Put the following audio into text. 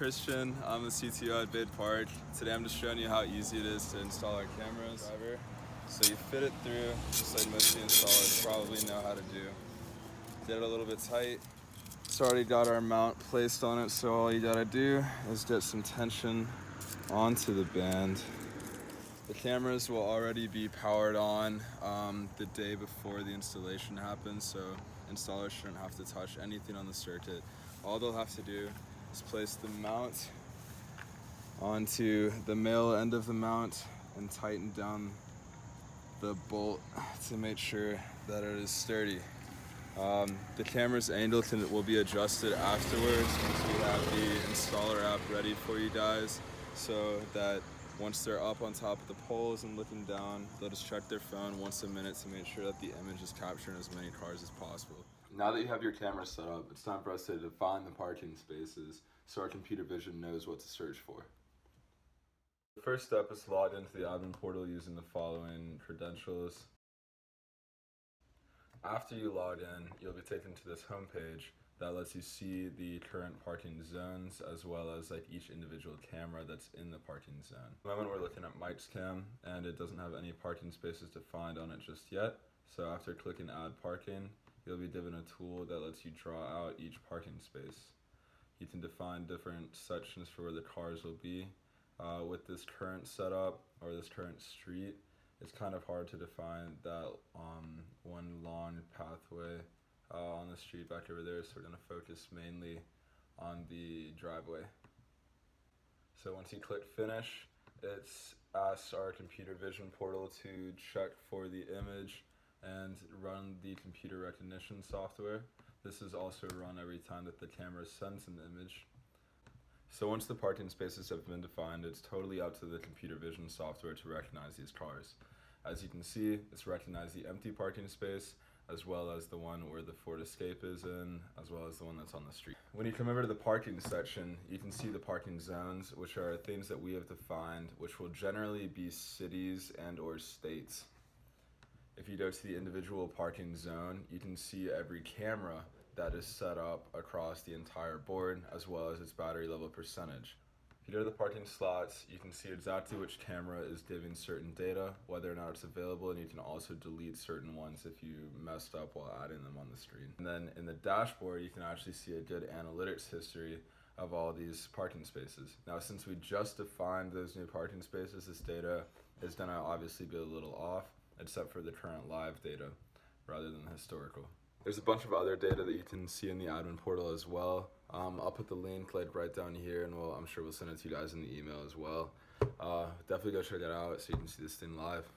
Christian. I'm the CTO at VadeDemo1. Today I'm just showing you how easy it is to install our cameras. So you fit it through, just like most of the installers probably know how to do. Get it a little bit tight. It's already got our mount placed on it, so all you gotta do is get some tension onto the band. The cameras will already be powered on the day before the installation happens, so installers shouldn't have to touch anything on the circuit. All they'll have to do is place the mount onto the male end of the mount and tighten down the bolt to make sure that it is sturdy. The camera's angle will be adjusted afterwards once we have the installer app ready for you guys, so that once they're up on top of the poles and looking down, they'll just check their phone once a minute to make sure that the image is capturing as many cars as possible. Now that you have your camera set up, it's time for us to define the parking spaces so our computer vision knows what to search for. The first step is to log into the admin portal using the following credentials. After you log in, you'll be taken to this home page that lets you see the current parking zones as well as like each individual camera that's in the parking zone. At the moment we're looking at Mike's cam and it doesn't have any parking spaces defined on it just yet. So after clicking add parking, you'll be given a tool that lets you draw out each parking space. You can define different sections for where the cars will be. With this current setup or this current street, it's kind of hard to define that one long pathway on the street back over there, so we're going to focus mainly on the driveway. So once you click finish, it asks our computer vision portal to check for the image and run the computer recognition software. This is also run every time that the camera sends an image. So once the parking spaces have been defined, it's totally up to the computer vision software to recognize these cars. As you can see, it's recognized the empty parking space as well as the one where the Ford Escape is in, as well as the one that's on the street. When you come over to the parking section, you can see the parking zones, which are things that we have defined, which will generally be cities and or states. If you go to the individual parking zone, you can see every camera that is set up across the entire board, as well as its battery level percentage. If you go to the parking slots, you can see exactly which camera is giving certain data, whether or not it's available, and you can also delete certain ones if you messed up while adding them on the screen. And then in the dashboard, you can actually see a good analytics history of all these parking spaces. Now, since we just defined those new parking spaces, this data is gonna obviously be a little off, except for the current live data rather than the historical. There's a bunch of other data that you can see in the admin portal as well. I'll put the link like right down here, and I'm sure we'll send it to you guys in the email as well. Definitely go check it out so you can see this thing live.